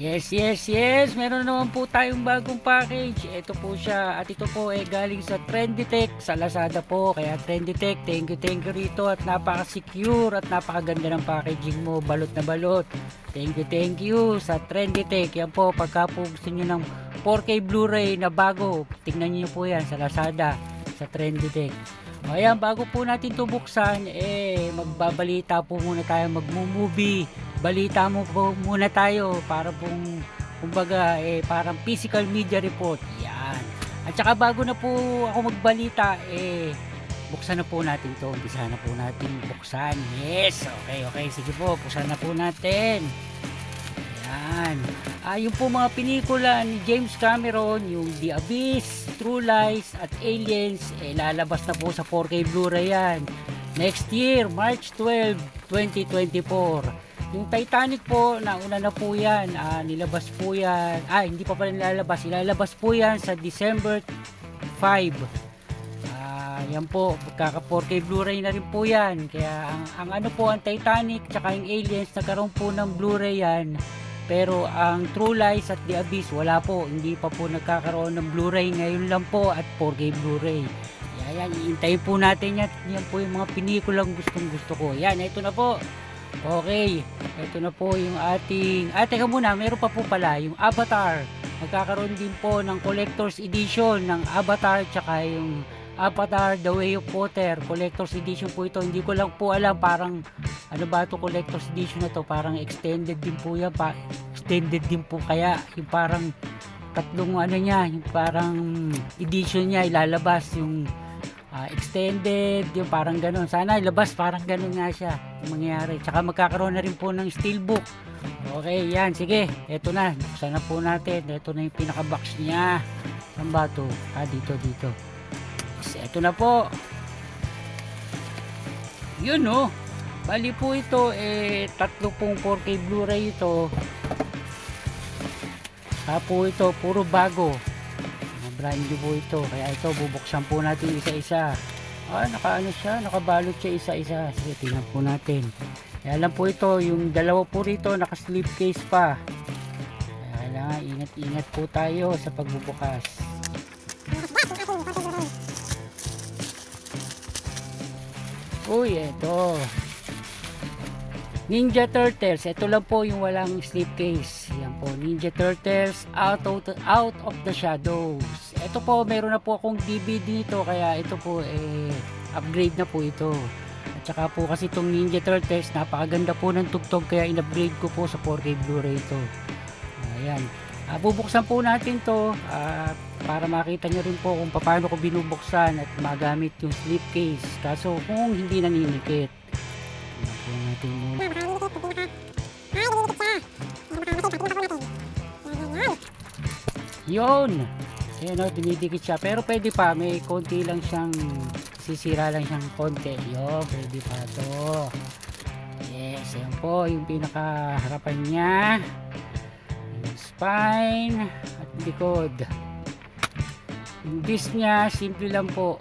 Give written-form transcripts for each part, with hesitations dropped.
Yes. Meron naman po tayong bagong package. Ito po siya. At ito po ay galing sa Trendytech sa Lazada po. Kaya Trendytech, thank you rito. At napaka-secure at napakaganda ng packaging mo. Balot na balot. Thank you sa Trendytech. Yan po, pagka po gusto nyo ng 4K Blu-ray na bago, tingnan nyo po yan sa Lazada, sa Trendytech. Ayan, bago po natin ito buksan, magbabalita po muna tayo, magmo-movie. Balita mo po muna tayo para pong, kumbaga, parang physical media report. Yan. At saka bago na po ako magbalita, buksan na po natin to. Umpisa na po natin buksan. Yes, okay. Sige po, buksan na po natin. Yan. Yung po mga pelikula ni James Cameron, yung The Abyss, True Lies, at Aliens, lalabas na po sa 4K Blu-ray yan. Next year, March 12, 2024. Yung Titanic po, nauna na po yan. Nilabas po yan. Hindi pa pala nilalabas. Ilalabas po yan sa December 5. Yan po, magkaka 4K Blu-ray na rin po yan. Kaya ang ano po, ang Titanic tsaka yung Aliens, nagkaroon po ng Blu-ray yan. Pero ang True Lies at The Abyss, wala po. Hindi pa po nagkakaroon ng Blu-ray. Ngayon lang po at 4K Blu-ray. Yan, iintayin po natin yan. Yan po yung mga pinikulang gustong gusto ko. Yan, ito na po. Okay, ito na po yung ating... teka muna, meron pa po pala yung Avatar. Magkakaroon din po ng Collector's Edition ng Avatar, tsaka yung Avatar The Way of Water. Collector's Edition po ito. Hindi ko lang po alam, parang ano ba ito Collector's Edition na to? Parang extended din po yan. Extended din po kaya. Yung parang tatlong ano niya, yung parang edition niya ilalabas yung extended, yung parang ganun. Sana ilabas parang ganun nga siya yung mangyayari. Tsaka magkakaroon na rin po ng steelbook. Okay, yan, sige, eto na, buksan na po natin. Eto na yung pinaka-box niya. Saan ba ito? Dito. Eto na po. Yun, no. Bali po ito, tatlo pong 4K Blu-ray ito. Po ito, puro bago. Brand new po ito. Kaya ito, bubuksan po natin isa-isa. Nakaano siya, nakabalot siya isa-isa. Sige, tingnan po natin. Kaya lang po ito, yung dalawa po rito, naka-slipcase pa. Kaya lang, ingat-ingat po tayo sa pagbubukas. Uy, ito. Ninja Turtles. Ito lang po yung walang slipcase. Yan po, Ninja Turtles Out of the Shadows. Ito po, meron na po akong DVD nito, kaya ito po upgrade na po ito. At saka po kasi itong Ninja Turtles, napakaganda po ng tugtog, kaya in-upgrade ko po sa 4K Blu-ray ito. Ayan. Bubuksan po natin to para makita nyo rin po kung paano ko binubuksan at magamit yung slipcase. Kaso kung hindi naninikit. Ayan po natin muna. Yun! Ayan o, dinidikit siya. Pero pwede pa, may konti lang siyang, sisira lang siyang konti. Yun, pwede pa to. Yes, ayan po, yung pinakaharapan niya. Yung spine at likod. Yung disc niya, simple lang po.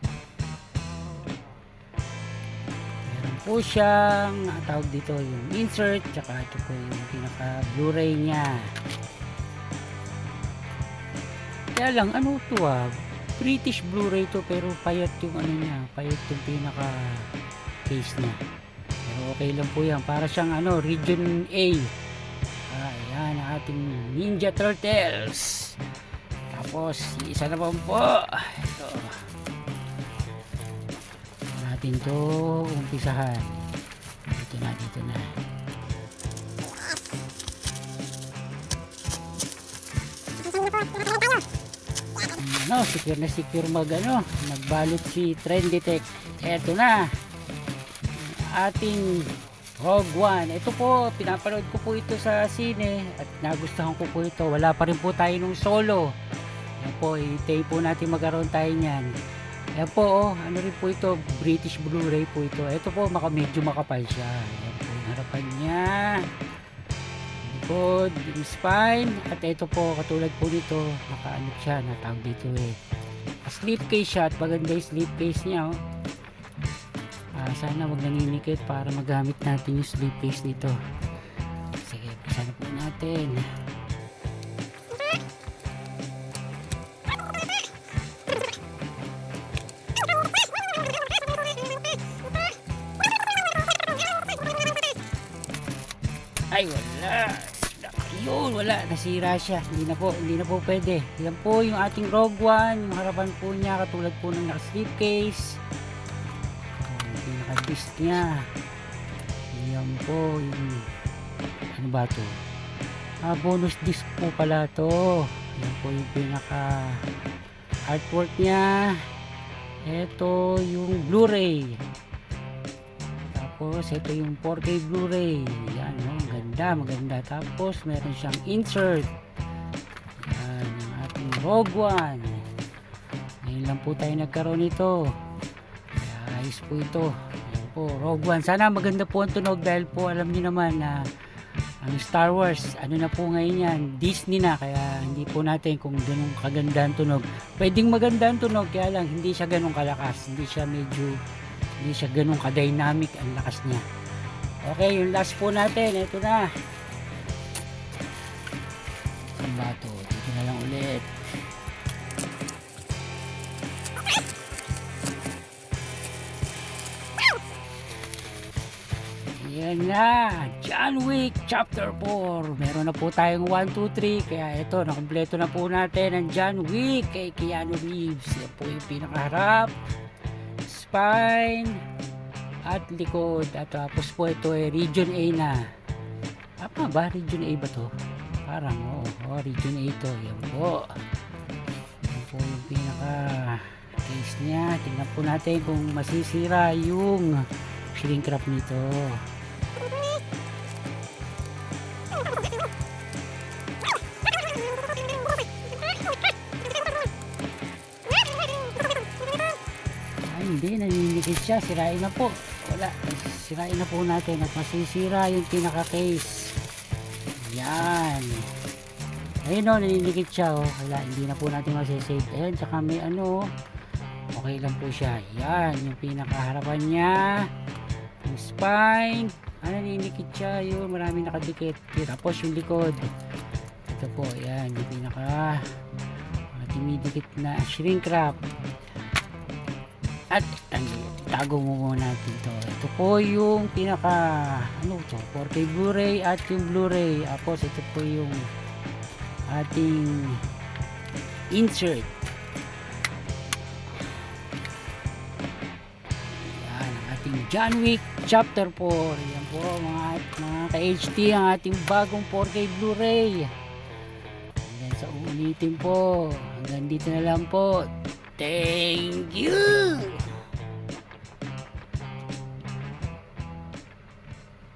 Meron po siyang, tawag dito, yung insert, tsaka ito po yung pinaka Blu-ray niya. Kaya lang, ano to British Blu-ray to, pero payat yung ano niya, payat yung pinaka case niya. Pero okay lang po yan, para siyang ano, Region A. Ayan, ang ating Ninja Turtles. Tapos, isa naman po. Ito. Natin to umpisahan. Dito na. Secure magbalot si Trendytech. Eto na ating Rogue One. Ito po, pinapanood ko po ito sa sine at nagustuhan ko po ito. Wala pa rin po tayo nung solo. Yan po, itay po natin magkaroon tayo niyan. Yan po, ano rin po ito, British Blu-ray po ito. Ito po, medyo makapal siya. Yan po yung harapan niya. Likod, yung spine, at ito po, katulad po dito, nakaano siya, natawag dito slipcase siya, at maganda yung slipcase niya. Sana wag naninikit para magamit natin yung slipcase dito. Sige, sana po natin. Ay, wala. Yun, wala. Nasira siya. Hindi na po pwede. Yan po yung ating Rogue One. Yung harapan po niya, katulad po ng naka-slipcase. Yung pinaka-disc niya. Yan po yung... Ano ba to? Bonus disc po pala to. Yan po yung pinaka artwork niya. Ito yung Blu-ray. Tapos ito yung 4K Blu-ray. Yan, no? Maganda. Tapos meron siyang insert. Yan, yung ating Rogue One. Ngayon lang po tayo nagkaroon nito. Kaya ayos po ito. Yan po, Rogue One. Sana maganda po ang tunog dahil po alam niyo naman na ang Star Wars, ano na po ngayon yan, Disney na, kaya hindi po natin kung ganun kaganda ang tunog. Pwedeng maganda ang tunog, kaya lang hindi siya ganun kalakas, hindi siya ganun ka-dynamic ang lakas niya. Okay, yung last po natin, ito na. Ang bato, dito na lang ulit. Yan na, John Wick Chapter 4. Meron na po tayong 1, 2, 3. Kaya ito, nakompleto na po natin ang John Wick kay Keanu Reeves. Yan po yung pinakaharap, spine, at likod. At tapos po ito ay Region A na. Apa ba? Region A ba to? Parang, Region A to. Yan po. Yan po yung pinaka case niya. Tingnan po natin kung masisira yung shrink wrap nito. Hindi, naninikit siya, sirain na po. Wala, sirain na po natin at masisira yung pinaka case. Yan. Ayun o, naninikit siya o. Wala, hindi na po natin masisave. Ayan, tsaka may okay lang po siya. Yan, yung pinakaharapan niya, yung spine, naninikit siya yun, marami nakadikit. Tapos yung likod, ito po, yan, yung pinaka tinidikit na shrink wrap. At tago mo muna natin to. Ito po yung pinaka 4K Blu-ray at yung Blu-ray. Tapos ito po yung ating insert. Yan ang ating John Wick Chapter 4. Yan po mga ka-HD ang ating bagong 4K Blu-ray. Hanggang sa ulitin po. Hanggang dito na lang po. Thank you!